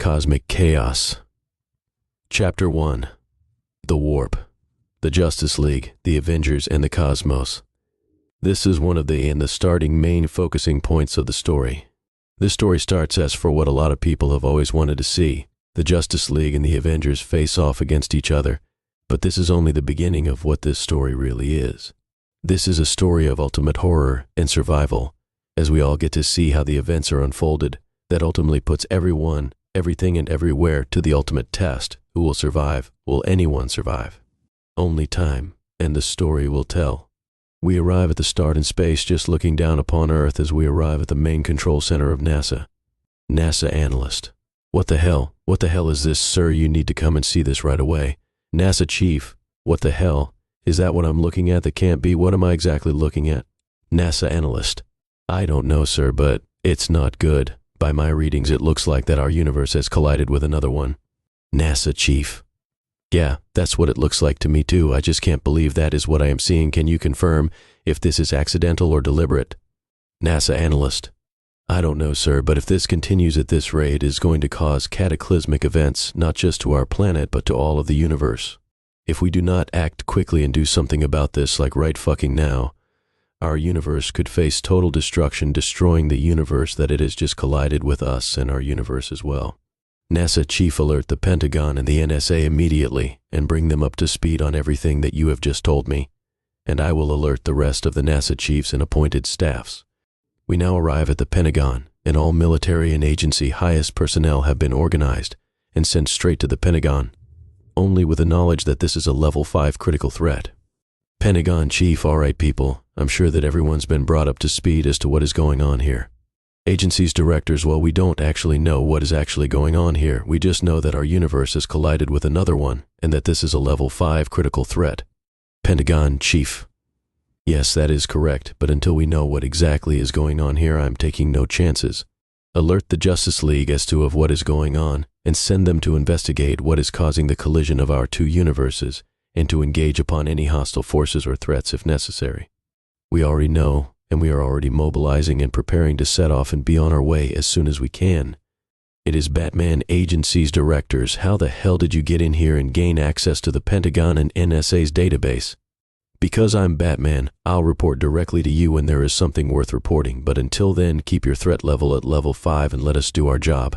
Cosmic Chaos. Chapter 1. The Warp. The Justice League, the Avengers, and the Cosmos. This is one of the starting main focusing points of the story. This story starts as for what a lot of people have always wanted to see. The Justice League and the Avengers face off against each other, but this is only the beginning of what this story really is. This is a story of ultimate horror and survival, as we all get to see how the events are unfolded that ultimately puts everyone, everything, and everywhere to the ultimate test. Who will survive? Will anyone survive? Only time and the story will tell. We arrive at the start in space, just looking down upon Earth as we arrive at the main control center of NASA. NASA analyst. What the hell? What the hell is this, sir? You need to come and see this right away. NASA chief. What the hell? Is that what I'm looking at? That can't be. What am I exactly looking at? NASA analyst. I don't know, sir, but it's not good. By my readings, it looks like that our universe has collided with another one. NASA chief. Yeah, that's what it looks like to me too. I just can't believe that is what I am seeing. Can you confirm if this is accidental or deliberate? NASA analyst. I don't know, sir, but if this continues at this rate, it is going to cause cataclysmic events, not just to our planet, but to all of the universe. If we do not act quickly and do something about this, like right fucking now, our universe could face total destruction, destroying the universe that it has just collided with us and our universe as well. NASA chief, alert the Pentagon and the NSA immediately and bring them up to speed on everything that you have just told me, and I will alert the rest of the NASA chiefs and appointed staffs. We now arrive at the Pentagon, and all military and agency highest personnel have been organized and sent straight to the Pentagon, only with the knowledge that this is a level 5 critical threat. Pentagon chief, all right people, I'm sure that everyone's been brought up to speed as to what is going on here. Agency's directors, well, we don't actually know what is actually going on here. We just know that our universe has collided with another one and that this is a level 5 critical threat. Pentagon chief. Yes, that is correct, but until we know what exactly is going on here, I'm taking no chances. Alert the Justice League as to of what is going on and send them to investigate what is causing the collision of our two universes and to engage upon any hostile forces or threats if necessary. We already know, and we are already mobilizing and preparing to set off and be on our way as soon as we can. It is Batman Agency's directors. How the hell did you get in here and gain access to the Pentagon and NSA's database? Because I'm Batman, I'll report directly to you when there is something worth reporting, but until then, keep your threat level at level 5 and let us do our job.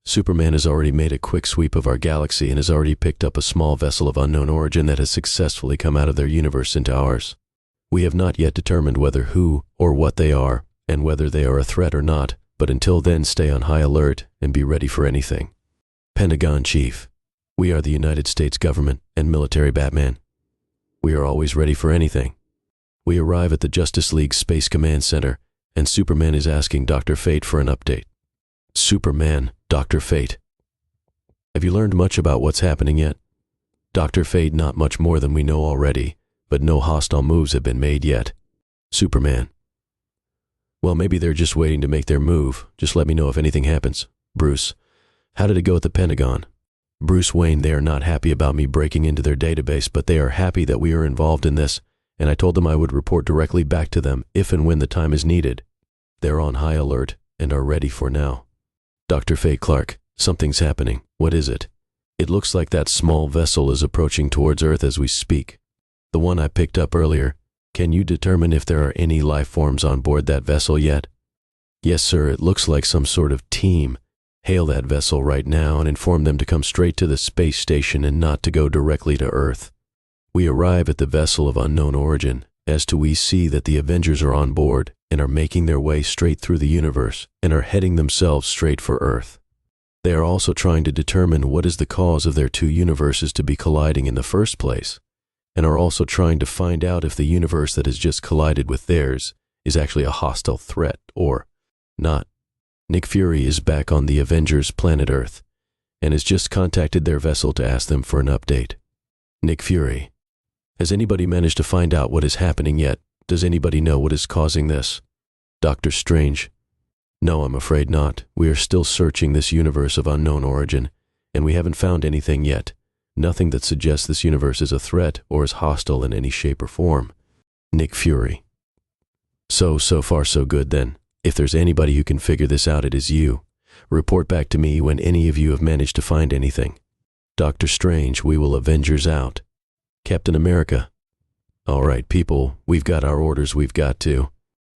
Superman has already made a quick sweep of our galaxy and has already picked up a small vessel of unknown origin that has successfully come out of their universe into ours. We have not yet determined whether who or what they are, and whether they are a threat or not, but until then stay on high alert and be ready for anything. Pentagon chief. We are the United States government and military Batman. We are always ready for anything. We arrive at the Justice League Space Command Center, and Superman is asking Dr. Fate for an update. Superman, Dr. Fate. Have you learned much about what's happening yet? Dr. Fate, not much more than we know already, but no hostile moves have been made yet. Superman. Well, maybe they're just waiting to make their move. Just let me know if anything happens. Bruce. How did it go at the Pentagon? Bruce Wayne, they are not happy about me breaking into their database, but they are happy that we are involved in this, and I told them I would report directly back to them if and when the time is needed. They're on high alert and are ready for now. Dr. Fate Clark, something's happening. What is it? It looks like that small vessel is approaching towards Earth as we speak. The one I picked up earlier. Can you determine if there are any life forms on board that vessel yet? Yes, sir, it looks like some sort of team. Hail that vessel right now and inform them to come straight to the space station and not to go directly to Earth. We arrive at the vessel of unknown origin, as to we see that the Avengers are on board and are making their way straight through the universe and are heading themselves straight for Earth. They are also trying to determine what is the cause of their two universes to be colliding in the first place, and are also trying to find out if the universe that has just collided with theirs is actually a hostile threat or not. Nick Fury is back on the Avengers planet Earth and has just contacted their vessel to ask them for an update. Nick Fury. Has anybody managed to find out what is happening yet? Does anybody know what is causing this? Doctor Strange. No, I'm afraid not. We are still searching this universe of unknown origin, and we haven't found anything yet. Nothing that suggests this universe is a threat or is hostile in any shape or form. Nick Fury. So far so good then. If there's anybody who can figure this out, it is you. Report back to me when any of you have managed to find anything. Doctor Strange, we will Avengers out. Captain America. All right, people, we've got our orders we've got to.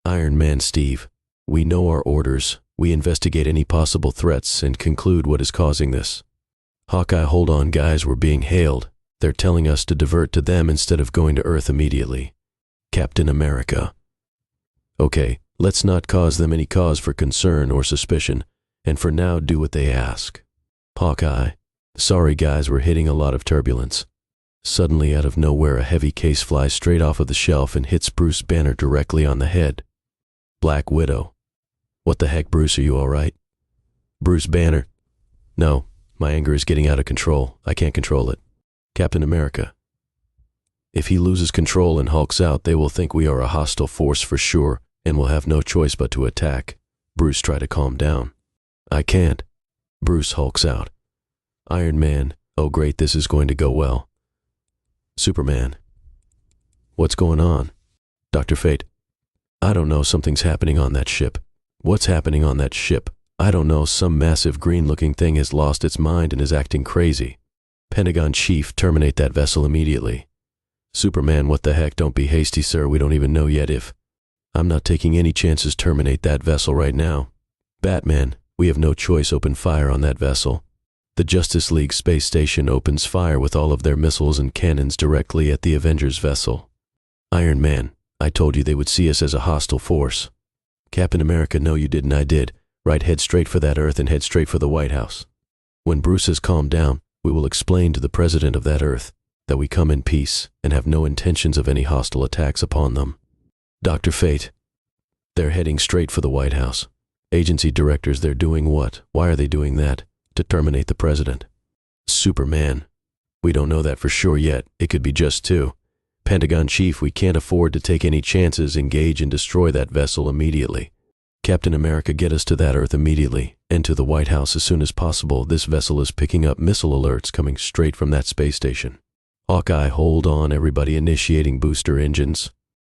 Iron Man Steve, we know our orders. We investigate any possible threats and conclude what is causing this. Hawkeye, hold on guys, we're being hailed. They're telling us to divert to them instead of going to Earth immediately. Captain America. Okay, let's not cause them any cause for concern or suspicion, and for now do what they ask. Hawkeye. Sorry guys, we're hitting a lot of turbulence. Suddenly out of nowhere a heavy case flies straight off of the shelf and hits Bruce Banner directly on the head. Black Widow. What the heck, Bruce, are you alright? Bruce Banner. No, my anger is getting out of control. I can't control it. Captain America. If he loses control and hulks out, they will think we are a hostile force for sure and will have no choice but to attack. Bruce, try to calm down. I can't. Bruce hulks out. Iron Man. Oh great, this is going to go well. Superman. What's going on? Dr. Fate. I don't know, something's happening on that ship. What's happening on that ship? I don't know, some massive green-looking thing has lost its mind and is acting crazy. Pentagon Chief, terminate that vessel immediately. Superman, what the heck, don't be hasty, sir, we don't even know yet if. I'm not taking any chances, terminate that vessel right now. Batman, we have no choice, open fire on that vessel. The Justice League space station opens fire with all of their missiles and cannons directly at the Avengers vessel. Iron Man, I told you they would see us as a hostile force. Captain America, no you didn't, I did. Right, head straight for that Earth and head straight for the White House. When Bruce has calmed down, we will explain to the President of that Earth that we come in peace and have no intentions of any hostile attacks upon them. Dr. Fate. They're heading straight for the White House. Agency directors, they're doing what? Why are they doing that? To terminate the President. Superman. We don't know that for sure yet. It could be just two. Pentagon Chief, we can't afford to take any chances. Engage and destroy that vessel immediately. Captain America, get us to that Earth immediately, and to the White House as soon as possible. This vessel is picking up missile alerts coming straight from that space station. Hawkeye, hold on everybody, initiating booster engines.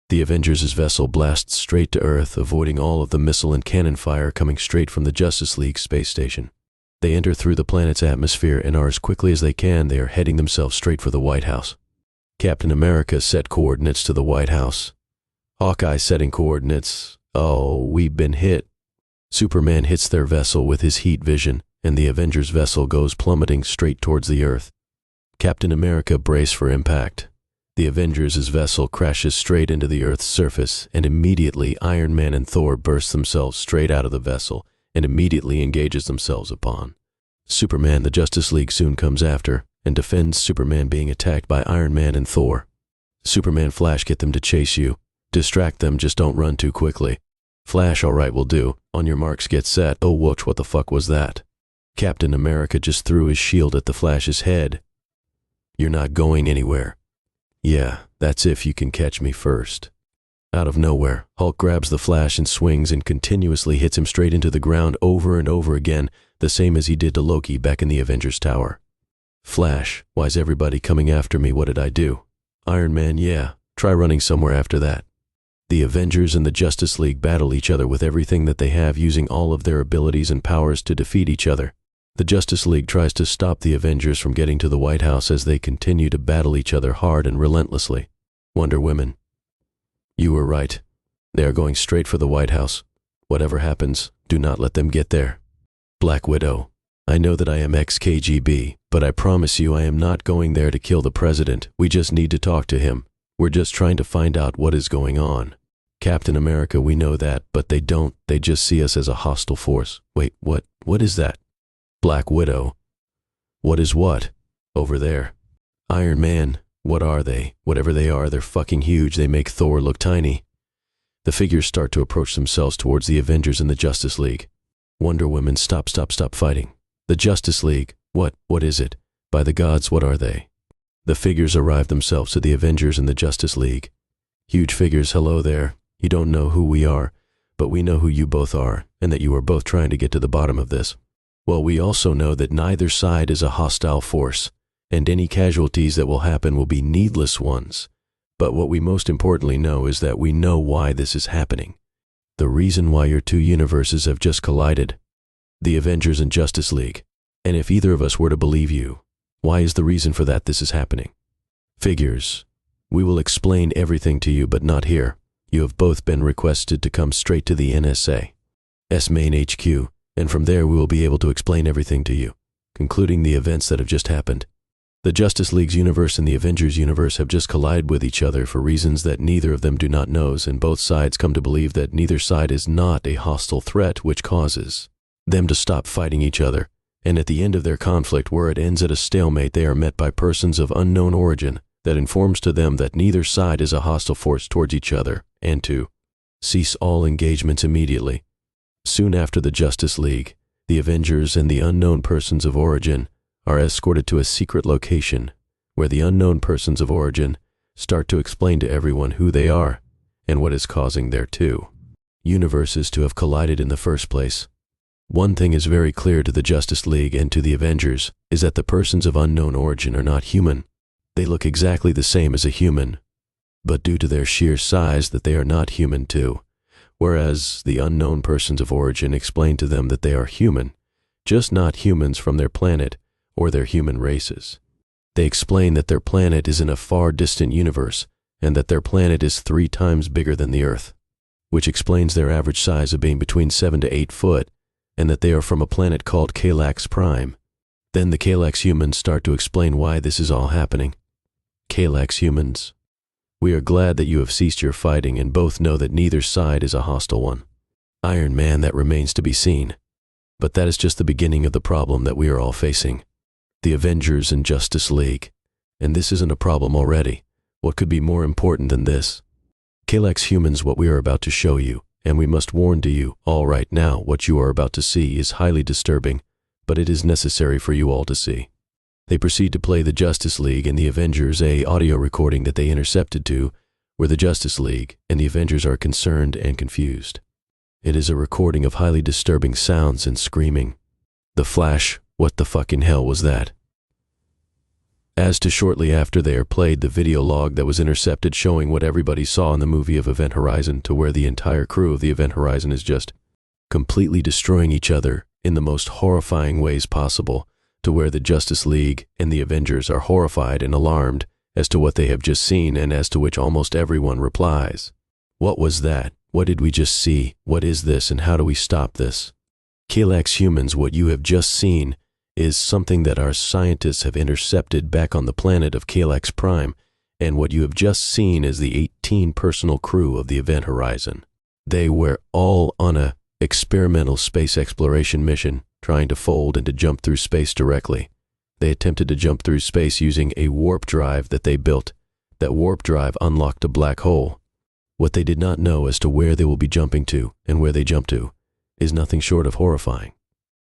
The Avengers' vessel blasts straight to Earth, avoiding all of the missile and cannon fire coming straight from the Justice League space station. They enter through the planet's atmosphere and are as quickly as they can, they are heading themselves straight for the White House. Captain America, set coordinates to the White House. Hawkeye, setting coordinates. Oh, we've been hit. Superman hits their vessel with his heat vision, and the Avengers vessel goes plummeting straight towards the Earth. Captain America, brace for impact. The Avengers' vessel crashes straight into the Earth's surface, and immediately Iron Man and Thor burst themselves straight out of the vessel and immediately engages themselves upon. Superman, the Justice League soon comes after and defends Superman being attacked by Iron Man and Thor. Superman, Flash, get them to chase you. Distract them, just don't run too quickly. Flash, alright, will do. On your marks, get set. Oh, whoosh, what the fuck was that? Captain America just threw his shield at the Flash's head. You're not going anywhere. Yeah, that's if you can catch me first. Out of nowhere, Hulk grabs the Flash and swings and continuously hits him straight into the ground over and over again, the same as he did to Loki back in the Avengers Tower. Flash, why's everybody coming after me? What did I do? Iron Man, yeah, try running somewhere after that. The Avengers and the Justice League battle each other with everything that they have, using all of their abilities and powers to defeat each other. The Justice League tries to stop the Avengers from getting to the White House as they continue to battle each other hard and relentlessly. Wonder Woman. You were right. They are going straight for the White House. Whatever happens, do not let them get there. Black Widow. I know that I am ex-KGB, but I promise you I am not going there to kill the President. We just need to talk to him. We're just trying to find out what is going on. Captain America, we know that, but they don't. They just see us as a hostile force. Wait, what is that? Black Widow. What is what? Over there. Iron Man. What are they? Whatever they are, they're fucking huge. They make Thor look tiny. The figures start to approach themselves towards the Avengers and the Justice League. Wonder Woman, stop fighting. The Justice League. What is it? By the gods, what are they? The figures arrive themselves to the Avengers and the Justice League. Huge figures, hello there. You don't know who we are, but we know who you both are, and that you are both trying to get to the bottom of this. Well, we also know that neither side is a hostile force, and any casualties that will happen will be needless ones. But what we most importantly know is that we know why this is happening. The reason why your two universes have just collided. the Avengers and Justice League. And if either of us were to believe you, why is the reason for that this is happening? Figures. We will explain everything to you, but not here. You have both been requested to come straight to the NSA's main HQ, and from there we will be able to explain everything to you, concluding the events that have just happened. The Justice League's universe and the Avengers universe have just collided with each other for reasons that neither of them do not know, and both sides come to believe that neither side is not a hostile threat, which causes them to stop fighting each other. And at the end of their conflict, where it ends at a stalemate, they are met by persons of unknown origin that informs to them that neither side is a hostile force towards each other, and to cease all engagements immediately. Soon after, the Justice League, the Avengers, and the unknown persons of origin are escorted to a secret location where the unknown persons of origin start to explain to everyone who they are and what is causing their two universes to have collided in the first place. One thing is very clear to the Justice League and to the Avengers is that the persons of unknown origin are not human. They look exactly the same as a human, but due to their sheer size that they are not human too, whereas the unknown persons of origin explain to them that they are human, just not humans from their planet or their human races. They explain that their planet is in a far distant universe and that their planet is 3 times bigger than the Earth, which explains their average size of being between 7 to 8 foot, and that they are from a planet called Galax Prime. Then the Galax humans start to explain why this is all happening. Galax humans, we are glad that you have ceased your fighting and both know that neither side is a hostile one. Iron Man, that remains to be seen. But that is just the beginning of the problem that we are all facing. The Avengers and Justice League. And this isn't a problem already. What could be more important than this? Galax humans, what we are about to show you, and we must warn to you all right now, what you are about to see is highly disturbing, but it is necessary for you all to see. They proceed to play the Justice League and the Avengers a audio recording that they intercepted to, where the Justice League and the Avengers are concerned and confused. It is a recording of highly disturbing sounds and screaming. The Flash, what the fucking hell was that? As to shortly after they are played, the video log that was intercepted showing what everybody saw in the movie of Event Horizon, to where the entire crew of the Event Horizon is just completely destroying each other in the most horrifying ways possible, to where the Justice League and the Avengers are horrified and alarmed as to what they have just seen, and as to which almost everyone replies, "What was that? What did we just see? What is this, and how do we stop this?" Galax humans, what you have just seen is something that our scientists have intercepted back on the planet of Galax Prime, and what you have just seen is the 18 personal crew of the Event Horizon. They were all on a experimental space exploration mission, trying to fold and to jump through space directly. They attempted to jump through space using a warp drive that they built. That warp drive unlocked a black hole. What they did not know as to where they will be jumping to and where they jump to is nothing short of horrifying.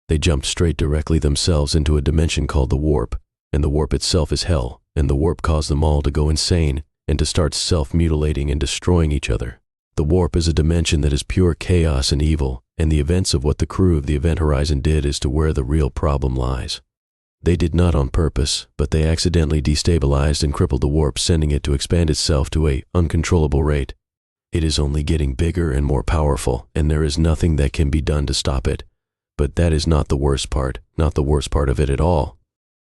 They jumped straight directly themselves into a dimension called the warp, and the warp itself is hell, and the warp caused them all to go insane and to start self-mutilating and destroying each other. The warp is a dimension that is pure chaos and evil, and the events of what the crew of the Event Horizon did is to where the real problem lies. They did not on purpose, but they accidentally destabilized and crippled the warp, sending it to expand itself to an uncontrollable rate. It is only getting bigger and more powerful, and there is nothing that can be done to stop it. But that is not the worst part, not the worst part of it at all.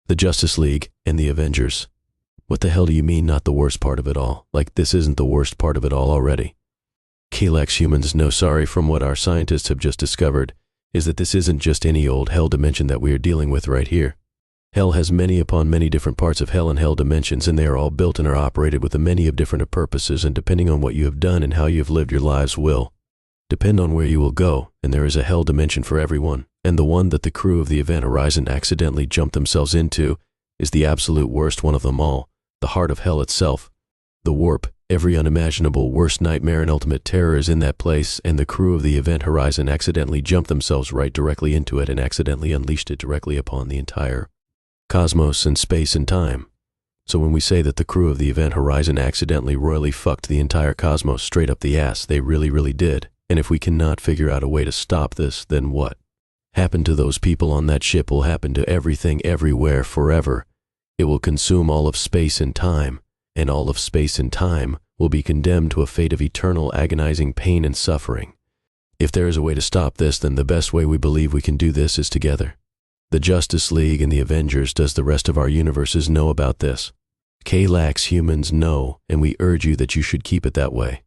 The Justice League and the Avengers. What the hell do you mean, not the worst part of it all? Like this isn't the worst part of it all already? Galax humans know, sorry, from what our scientists have just discovered, is that this isn't just any old hell dimension that we are dealing with right here. Hell has many upon many different parts of hell and hell dimensions, and they are all built and are operated with a many of different purposes, and depending on what you have done and how you have lived your lives will depend on where you will go, and there is a hell dimension for everyone, and the one that the crew of the Event Horizon accidentally jumped themselves into is the absolute worst one of them all, the heart of hell itself. The warp, every unimaginable worst nightmare and ultimate terror is in that place, and the crew of the Event Horizon accidentally jumped themselves right directly into it and accidentally unleashed it directly upon the entire cosmos and space and time. So when we say that the crew of the Event Horizon accidentally royally fucked the entire cosmos straight up the ass, they really, really did. And if we cannot figure out a way to stop this, then what happened to those people on that ship will happen to everything everywhere forever. It will consume all of space and time, and all of space and time will be condemned to a fate of eternal agonizing pain and suffering. If there is a way to stop this, then the best way we believe we can do this is together. The Justice League and the Avengers. Does the rest of our universes know about this? Galax humans know, and we urge you that you should keep it that way.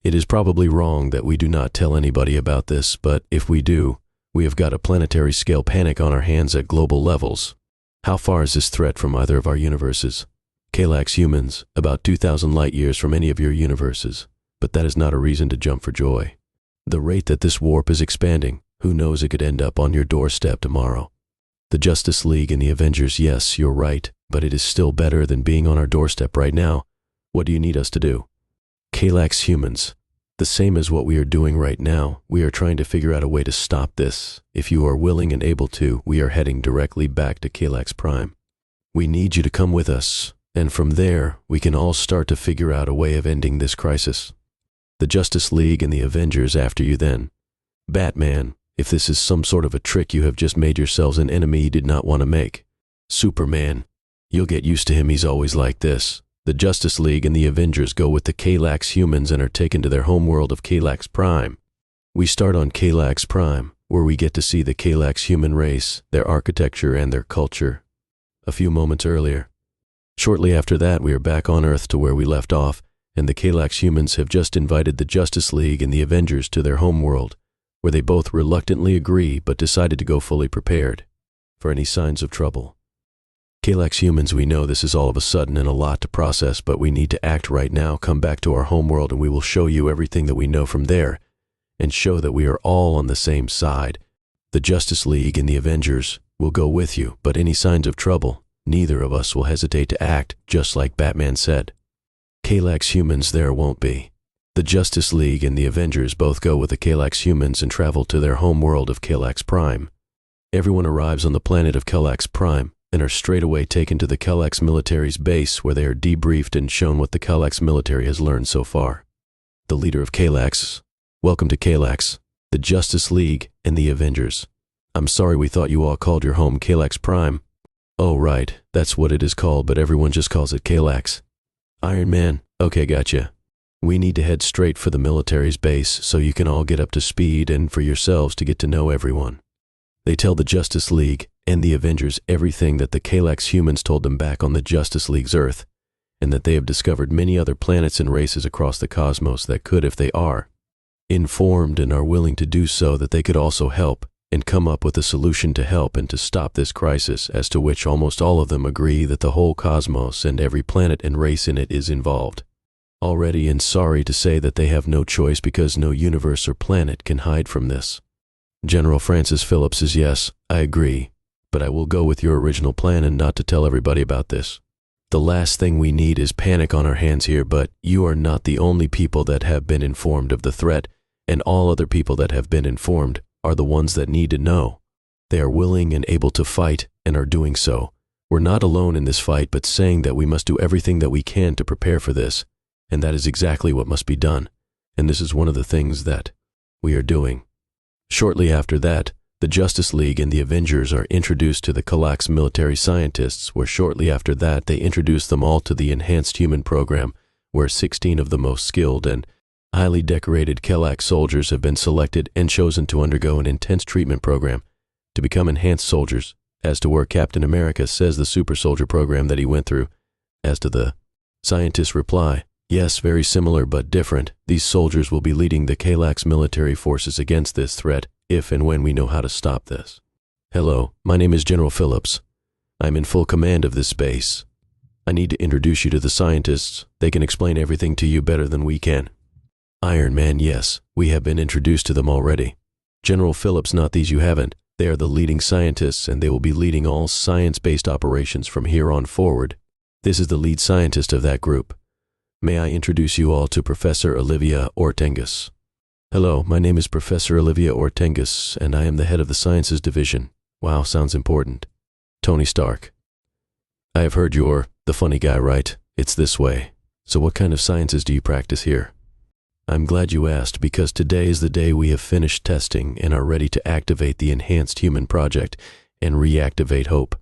It is probably wrong that we do not tell anybody about this, but if we do, we have got a planetary scale panic on our hands at global levels. How far is this threat from either of our universes? Galax humans, about 2,000 light years from any of your universes, but that is not a reason to jump for joy. The rate that this warp is expanding, who knows, it could end up on your doorstep tomorrow. The Justice League and the Avengers, yes, you're right, but it is still better than being on our doorstep right now. What do you need us to do? Galax humans, the same as what we are doing right now. We are trying to figure out a way to stop this. If you are willing and able to, we are heading directly back to Galax Prime. We need you to come with us, and from there, we can all start to figure out a way of ending this crisis. The Justice League and the Avengers after you then. Batman, if this is some sort of a trick, you have just made yourselves an enemy you did not want to make. Superman, you'll get used to him, he's always like this. The Justice League and the Avengers go with the Galax humans and are taken to their homeworld of Galax Prime. We start on Galax Prime, where we get to see the Galax human race, their architecture and their culture. A few moments earlier. Shortly after that, we are back on Earth to where we left off, and the Galax humans have just invited the Justice League and the Avengers to their homeworld, where they both reluctantly agree but decided to go fully prepared for any signs of trouble. Galax humans, we know this is all of a sudden and a lot to process, but we need to act right now. Come back to our homeworld and we will show you everything that we know from there and show that we are all on the same side. The Justice League and the Avengers will go with you, but any signs of trouble, neither of us will hesitate to act, just like Batman said. Galax humans, there won't be. The Justice League and the Avengers both go with the Galax humans and travel to their homeworld of Galax Prime. Everyone arrives on the planet of Galax Prime and are straight away taken to the Galax military's base, where they are debriefed and shown what the Galax military has learned so far. The leader of Galax, welcome to Galax, the Justice League and the Avengers. I'm sorry, we thought you all called your home Galax Prime. Oh right, that's what it is called, but everyone just calls it Galax. Iron Man, okay, gotcha. We need to head straight for the military's base so you can all get up to speed and for yourselves to get to know everyone. They tell the Justice League and the Avengers everything that the Galax humans told them back on the Justice League's Earth, and that they have discovered many other planets and races across the cosmos that could, if they are informed and are willing to do so, that they could also help and come up with a solution to help and to stop this crisis, as to which almost all of them agree that the whole cosmos and every planet and race in it is involved already, and sorry to say that they have no choice because no universe or planet can hide from this. General Francis Phillips says, yes, I agree, but I will go with your original plan and not to tell everybody about this. The last thing we need is panic on our hands here, but you are not the only people that have been informed of the threat, and all other people that have been informed are the ones that need to know. They are willing and able to fight and are doing so. We're not alone in this fight, but saying that we must do everything that we can to prepare for this, and that is exactly what must be done, and this is one of the things that we are doing. Shortly after that, the Justice League and the Avengers are introduced to the Galax military scientists, where shortly after that they introduce them all to the Enhanced Human Program, where 16 of the most skilled and highly decorated Galax soldiers have been selected and chosen to undergo an intense treatment program to become enhanced soldiers, as to where Captain America says the super soldier program that he went through. As to the scientists' reply, yes, very similar but different. These soldiers will be leading the Galax military forces against this threat, if and when we know how to stop this. Hello, my name is General Phillips. I'm in full command of this base. I need to introduce you to the scientists. They can explain everything to you better than we can. Iron Man, yes, we have been introduced to them already. General Phillips, not these, you haven't. They are the leading scientists, and they will be leading all science-based operations from here on forward. This is the lead scientist of that group. May I introduce you all to Professor Olivia Ortengus. Hello, my name is Professor Olivia Ortengus, and I am the head of the Sciences Division. Wow, sounds important. Tony Stark. I have heard you're the funny guy, right? It's this way. So what kind of sciences do you practice here? I'm glad you asked, because today is the day we have finished testing and are ready to activate the Enhanced Human Project and reactivate Hope.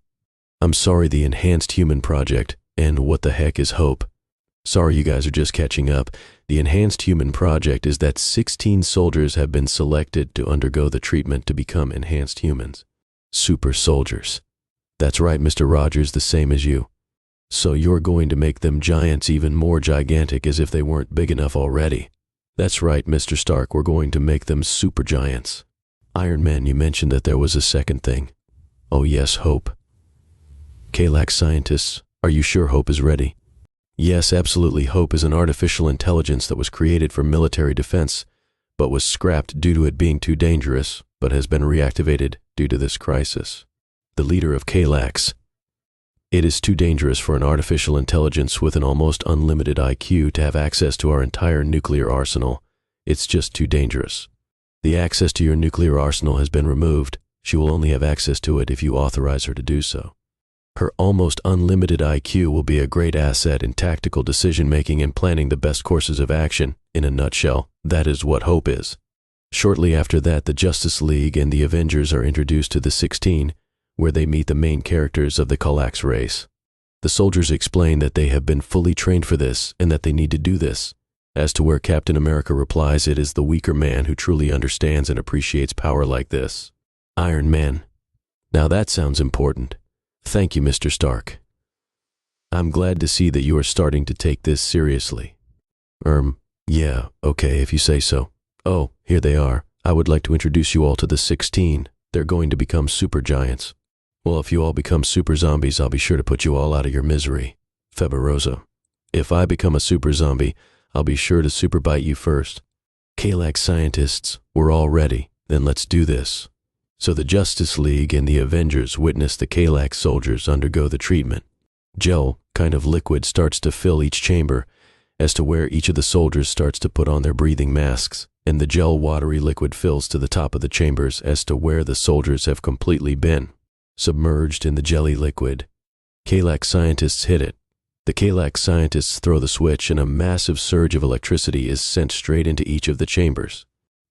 I'm sorry, the Enhanced Human Project, and what the heck is Hope? Sorry, you guys are just catching up. The Enhanced Human Project is that 16 soldiers have been selected to undergo the treatment to become enhanced humans. Super soldiers. That's right, Mr. Rogers, the same as you. So you're going to make them giants, even more gigantic, as if they weren't big enough already. That's right, Mr. Stark, we're going to make them super giants. Iron Man, you mentioned that there was a second thing. Oh yes, Hope. Galax scientists, are you sure Hope is ready? Yes, absolutely. Hope is an artificial intelligence that was created for military defense, but was scrapped due to it being too dangerous, but has been reactivated due to this crisis. The leader of Galax. It is too dangerous for an artificial intelligence with an almost unlimited IQ to have access to our entire nuclear arsenal. It's just too dangerous. The access to your nuclear arsenal has been removed. She will only have access to it if you authorize her to do so. Her almost unlimited IQ will be a great asset in tactical decision-making and planning the best courses of action. In a nutshell, that is what Hope is. Shortly after that, the Justice League and the Avengers are introduced to the 16, where they meet the main characters of the Galax race. The soldiers explain that they have been fully trained for this and that they need to do this. As to where Captain America replies, it is the weaker man who truly understands and appreciates power like this. Iron Man. Now that sounds important. Thank you, Mr. Stark. I'm glad to see that you are starting to take this seriously. Yeah, okay, if you say so. Oh, here they are. I would like to introduce you all to the 16. They're going to become super giants. Well, if you all become super zombies, I'll be sure to put you all out of your misery. Febarosa. If I become a super zombie, I'll be sure to super bite you first. Galax scientists, we're all ready. Then let's do this. So the Justice League and the Avengers witness the Galax soldiers undergo the treatment. Gel, kind of liquid, starts to fill each chamber, as to where each of the soldiers starts to put on their breathing masks, and the gel watery liquid fills to the top of the chambers as to where the soldiers have completely been submerged in the jelly liquid. Galax scientists hit it. The Galax scientists throw the switch and a massive surge of electricity is sent straight into each of the chambers.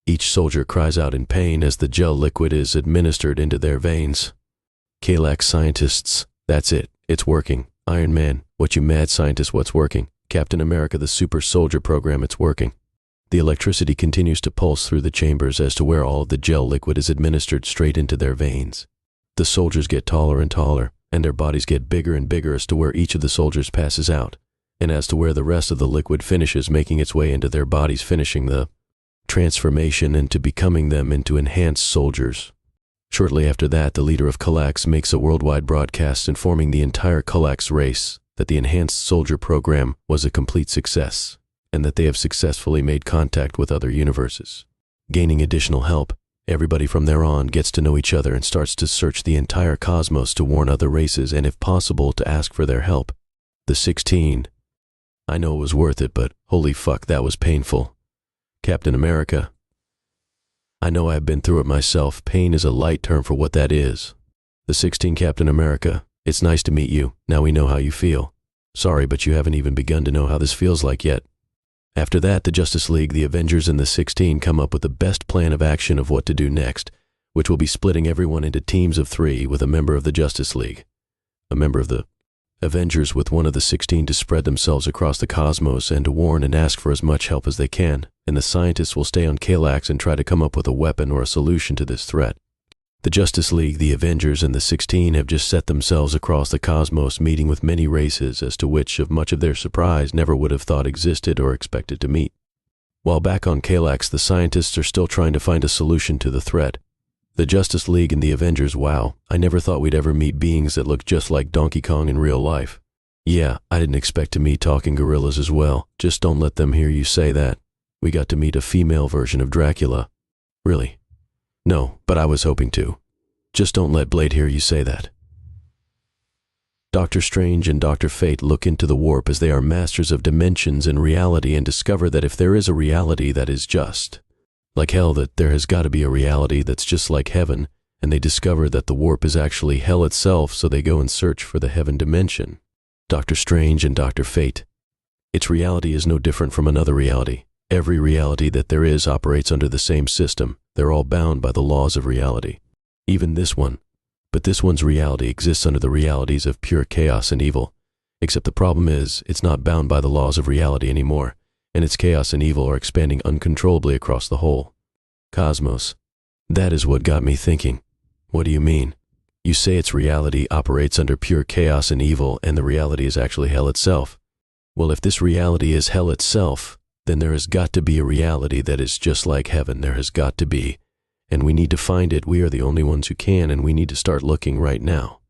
Each soldier cries out in pain as the gel liquid is administered into their veins. Galax scientists, that's it, it's working. Iron Man, what you mad scientist, what's working? Captain America, the super soldier program, it's working. The electricity continues to pulse through the chambers as to where all of the gel liquid is administered straight into their veins. The soldiers get taller and taller, and their bodies get bigger and bigger as to where each of the soldiers passes out, and as to where the rest of the liquid finishes making its way into their bodies, finishing the transformation into becoming them into enhanced soldiers. Shortly after that, the leader of Galax makes a worldwide broadcast informing the entire Galax race that the enhanced soldier program was a complete success, and that they have successfully made contact with other universes. Gaining additional help, everybody from there on gets to know each other and starts to search the entire cosmos to warn other races and, if possible, to ask for their help. The 16. I know it was worth it, but holy fuck, that was painful. Captain America. I know I've been through it myself. Pain is a light term for what that is. The 16. Captain America. It's nice to meet you. Now we know how you feel. Sorry, but you haven't even begun to know how this feels like yet. After that, the Justice League, the Avengers, and the 16 come up with the best plan of action of what to do next, which will be splitting everyone into teams of 3 with a member of the Justice League, a member of the Avengers with one of the 16 to spread themselves across the cosmos and to warn and ask for as much help as they can, and the scientists will stay on Galax and try to come up with a weapon or a solution to this threat. The Justice League, the Avengers, and the 16 have just set themselves across the cosmos, meeting with many races as to which, of much of their surprise, never would have thought existed or expected to meet. While back on Galax, the scientists are still trying to find a solution to the threat. The Justice League and the Avengers, wow, I never thought we'd ever meet beings that look just like Donkey Kong in real life. Yeah, I didn't expect to meet talking gorillas as well. Just don't let them hear you say that. We got to meet a female version of Dracula. Really? No, but I was hoping to. Just don't let Blade hear you say that. Doctor Strange and Dr. Fate look into the warp as they are masters of dimensions and reality and discover that if there is a reality that is just like hell, that there has got to be a reality that's just like heaven, and they discover that the warp is actually hell itself, so they go and search for the heaven dimension. Dr. Strange and Dr. Fate. Its reality is no different from another reality. Every reality that there is operates under the same system. They're all bound by the laws of reality. Even this one. But this one's reality exists under the realities of pure chaos and evil. Except the problem is, it's not bound by the laws of reality anymore, and its chaos and evil are expanding uncontrollably across the whole cosmos. That is what got me thinking. What do you mean? You say its reality operates under pure chaos and evil, and the reality is actually hell itself. Well, if this reality is hell itself, then there has got to be a reality that is just like heaven. There has got to be. And we need to find it. We are the only ones who can, and we need to start looking right now.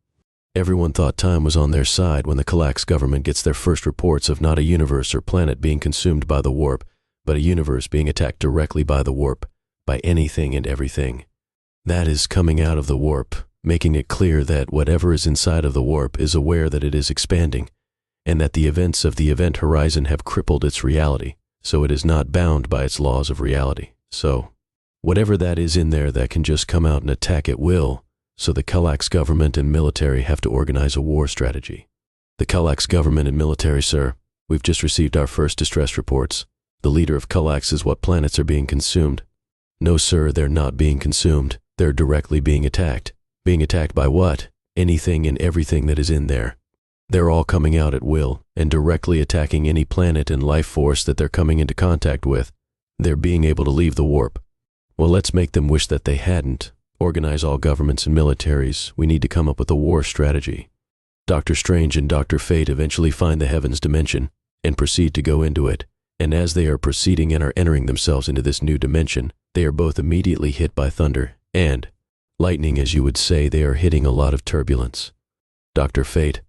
Everyone thought time was on their side when the Galax government gets their first reports of not a universe or planet being consumed by the warp, but a universe being attacked directly by the warp, by anything and everything. That is coming out of the warp, making it clear that whatever is inside of the warp is aware that it is expanding, and that the events of the event horizon have crippled its reality, so it is not bound by its laws of reality. So, whatever that is in there that can just come out and attack at will, so the Galax government and military have to organize a war strategy. The Galax government and military, sir, we've just received our first distress reports. The leader of Galax is what planets are being consumed. No, sir, they're not being consumed. They're directly being attacked. Being attacked by what? Anything and everything that is in there. They're all coming out at will and directly attacking any planet and life force that they're coming into contact with. They're being able to leave the warp. Well, let's make them wish that they hadn't. Organize all governments and militaries. We need to come up with a war strategy. Dr. Strange and Dr. Fate eventually find the heavens dimension and proceed to go into it. And as they are proceeding and are entering themselves into this new dimension, they are both immediately hit by thunder and lightning, as you would say. They are hitting a lot of turbulence. Dr. Fate: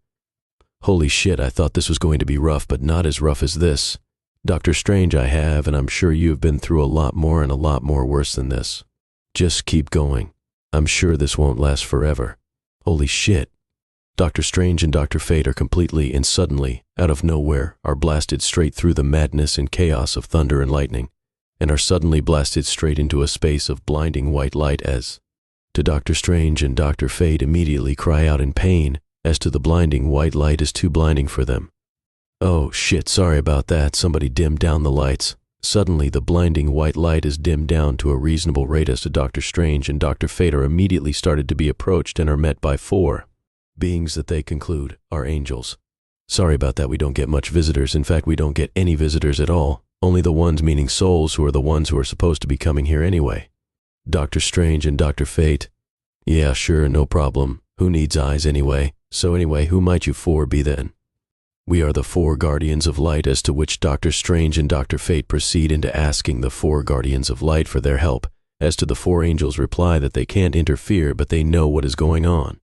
holy shit, I thought this was going to be rough, but not as rough as this. Dr. Strange, I have, and I'm sure you've been through a lot more and a lot more worse than this. Just keep going. I'm sure this won't last forever. Holy shit. Dr. Strange and Dr. Fate are completely and suddenly, out of nowhere, are blasted straight through the madness and chaos of thunder and lightning, and are suddenly blasted straight into a space of blinding white light as to Dr. Strange and Dr. Fate immediately cry out in pain as to the blinding white light is too blinding for them. Oh shit, sorry about that, somebody dimmed down the lights. Suddenly the blinding white light is dimmed down to a reasonable rate as to Dr. Strange and Dr. Fate are immediately started to be approached and are met by 4 beings that they conclude are angels. Sorry about that, we don't get much visitors. In fact, we don't get any visitors at all. Only the ones, meaning souls, who are the ones who are supposed to be coming here anyway. Dr. Strange and Dr. Fate: yeah, sure, no problem. Who needs eyes anyway? So anyway, who might you 4 be then? We are the 4 guardians of light, as to which Dr. Strange and Dr. Fate proceed into asking the 4 guardians of light for their help, as to the 4 angels reply that they can't interfere, but they know what is going on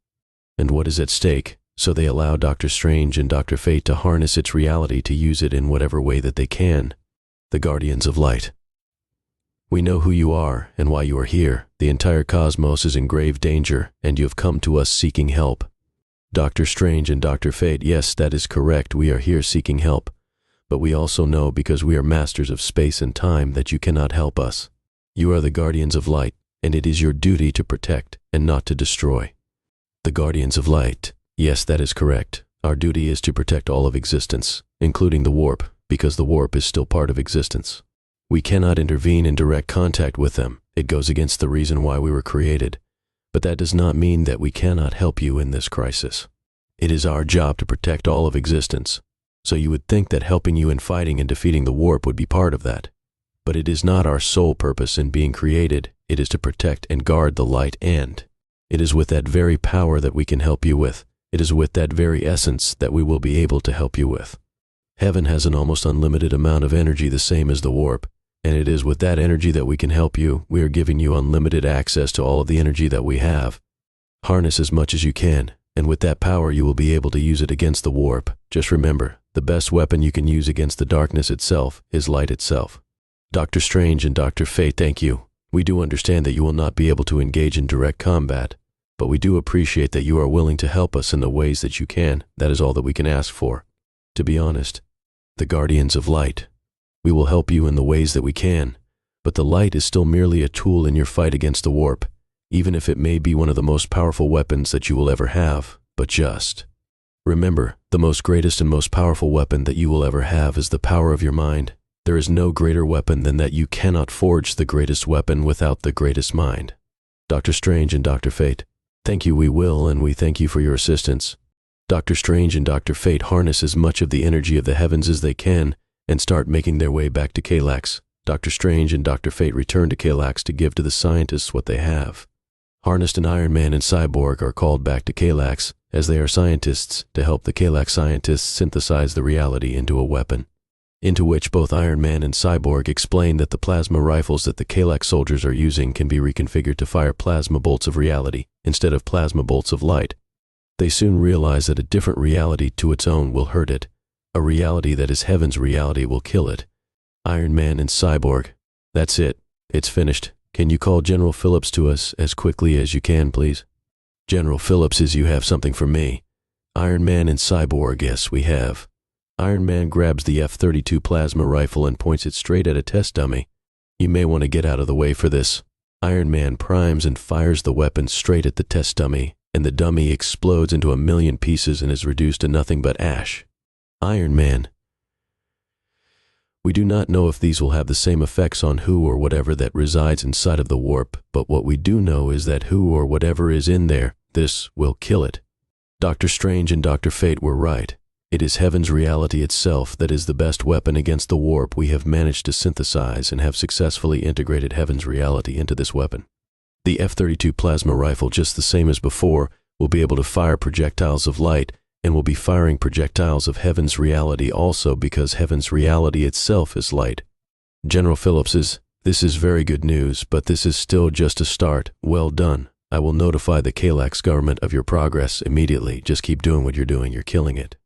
and what is at stake, so they allow Dr. Strange and Dr. Fate to harness its reality to use it in whatever way that they can. The guardians of light: we know who you are and why you are here. The entire cosmos is in grave danger, and you have come to us seeking help. Dr. Strange and Dr. Fate: yes, that is correct. We are here seeking help. But we also know, because we are masters of space and time, that you cannot help us. You are the guardians of light, and it is your duty to protect and not to destroy. The guardians of light: yes, that is correct. Our duty is to protect all of existence, including the warp, because the warp is still part of existence. We cannot intervene in direct contact with them. It goes against the reason why we were created. But that does not mean that we cannot help you in this crisis. It is our job to protect all of existence. So you would think that helping you in fighting and defeating the warp would be part of that. But it is not our sole purpose in being created. It is to protect and guard the light, and it is with that very power that we can help you with. It is with that very essence that we will be able to help you with. Heaven has an almost unlimited amount of energy, the same as the warp. And it is with that energy that we can help you. We are giving you unlimited access to all of the energy that we have. Harness as much as you can, and with that power you will be able to use it against the warp. Just remember, the best weapon you can use against the darkness itself is light itself. Dr. Strange and Dr. Fate, thank you. We do understand that you will not be able to engage in direct combat, but we do appreciate that you are willing to help us in the ways that you can. That is all that we can ask for. To be honest, the guardians of light, we will help you in the ways that we can, but the light is still merely a tool in your fight against the warp, even if it may be one of the most powerful weapons that you will ever have. But just remember, the most greatest and most powerful weapon that you will ever have is the power of your mind. There is no greater weapon than that. You cannot forge the greatest weapon without the greatest mind. Dr. Strange and Dr. Fate, thank you, we will, and we thank you for your assistance. Dr. Strange and Dr. Fate harness as much of the energy of the heavens as they can and start making their way back to Galax. Dr. Strange and Dr. Fate return to Galax to give to the scientists what they have. Harnessed and Iron Man and Cyborg are called back to Galax, as they are scientists, to help the Galax scientists synthesize the reality into a weapon, into which both Iron Man and Cyborg explain that the plasma rifles that the Galax soldiers are using can be reconfigured to fire plasma bolts of reality instead of plasma bolts of light. They soon realize that a different reality to its own will hurt it. A reality that is heaven's reality will kill it. Iron Man and Cyborg. That's it. It's finished. Can you call General Phillips to us as quickly as you can, please? General Phillips, is you have something for me? Iron Man and Cyborg, yes, we have. Iron Man grabs the F-32 plasma rifle and points it straight at a test dummy. You may want to get out of the way for this. Iron Man primes and fires the weapon straight at the test dummy, and the dummy explodes into 1,000,000 pieces and is reduced to nothing but ash. Iron Man. We do not know if these will have the same effects on who or whatever that resides inside of the warp, but what we do know is that who or whatever is in there, this will kill it. Dr. Strange and Dr. Fate were right. It is heaven's reality itself that is the best weapon against the warp we have managed to synthesize and have successfully integrated heaven's reality into this weapon. The F-32 plasma rifle, just the same as before, will be able to fire projectiles of light and will be firing projectiles of heaven's reality also, because heaven's reality itself is light. General Phillips, this is very good news, but this is still just a start. Well done. I will notify the Galax government of your progress immediately. Just keep doing what you're doing. You're killing it.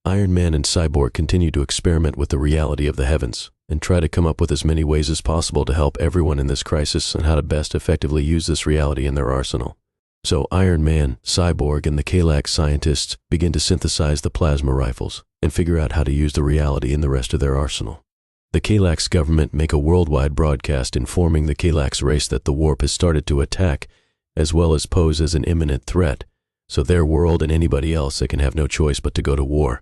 Iron Man and Cyborg continue to experiment with the reality of the heavens and try to come up with as many ways as possible to help everyone in this crisis on how to best effectively use this reality in their arsenal. So Iron Man, Cyborg, and the Galax scientists begin to synthesize the plasma rifles and figure out how to use the reality in the rest of their arsenal. The Galax government make a worldwide broadcast informing the Galax race that the warp has started to attack, as well as pose as an imminent threat, so their world and anybody else that can have no choice but to go to war.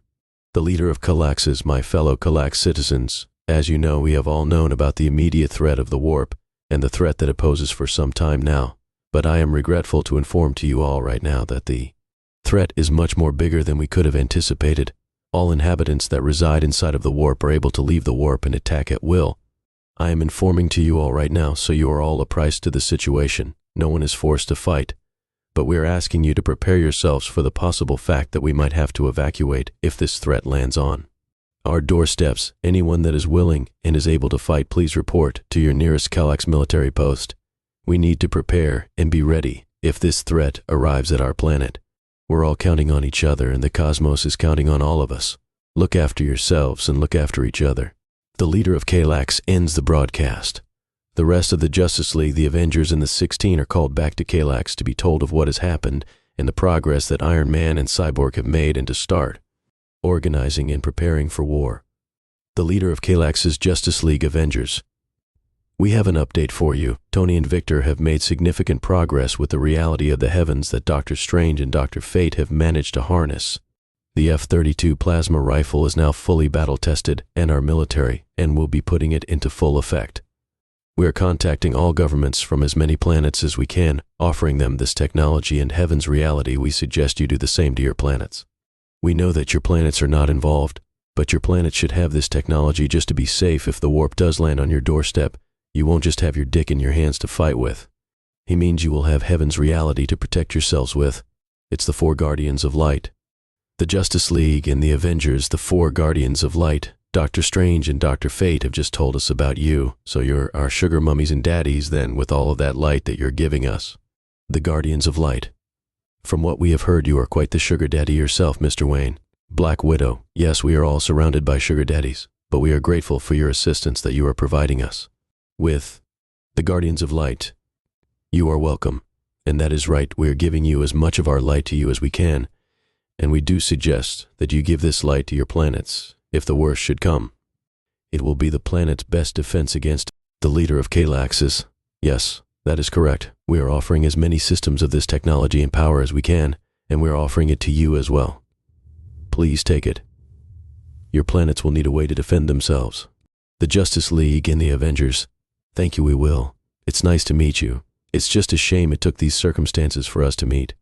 The leader of Galaxes, my fellow Galax citizens, as you know, we have all known about the immediate threat of the warp and the threat that it poses for some time now. But I am regretful to inform to you all right now that the threat is much more bigger than we could have anticipated. All inhabitants that reside inside of the warp are able to leave the warp and attack at will. I am informing to you all right now, so you are all apprised to the situation. No one is forced to fight. But we are asking you to prepare yourselves for the possible fact that we might have to evacuate if this threat lands on our doorsteps. Anyone that is willing and is able to fight, please report to your nearest Galax military post. We need to prepare and be ready if this threat arrives at our planet. We're all counting on each other, and the cosmos is counting on all of us. Look after yourselves and look after each other. The leader of Galax ends the broadcast. The rest of the Justice League, the Avengers, and the 16 are called back to Galax to be told of what has happened and the progress that Iron Man and Cyborg have made, and to start organizing and preparing for war. The leader of Galax's Justice League Avengers. We have an update for you. Tony and Victor have made significant progress with the reality of the heavens that Dr. Strange and Dr. Fate have managed to harness. The F-32 plasma rifle is now fully battle-tested and our military, and will be putting it into full effect. We are contacting all governments from as many planets as we can, offering them this technology and heaven's reality. We suggest you do the same to your planets. We know that your planets are not involved, but your planet should have this technology just to be safe. If the warp does land on your doorstep, you won't just have your dick in your hands to fight with. He means you will have heaven's reality to protect yourselves with. It's the 4 Guardians of Light. The Justice League and the Avengers, the 4 Guardians of Light. Dr. Strange and Dr. Fate have just told us about you, so you're our sugar mummies and daddies then, with all of that light that you're giving us. The Guardians of Light. From what we have heard, you are quite the sugar daddy yourself, Mr. Wayne. Black Widow. Yes, we are all surrounded by sugar daddies, but we are grateful for your assistance that you are providing us with. The Guardians of Light. You are welcome. And that is right, we are giving you as much of our light to you as we can, and we do suggest that you give this light to your planets if the worst should come. It will be the planet's best defense against the leader of Galaxes. Yes, that is correct. We are offering as many systems of this technology and power as we can, and we are offering it to you as well. Please take it. Your planets will need a way to defend themselves. The Justice League and the Avengers. Thank you, we will. It's nice to meet you. It's just a shame it took these circumstances for us to meet.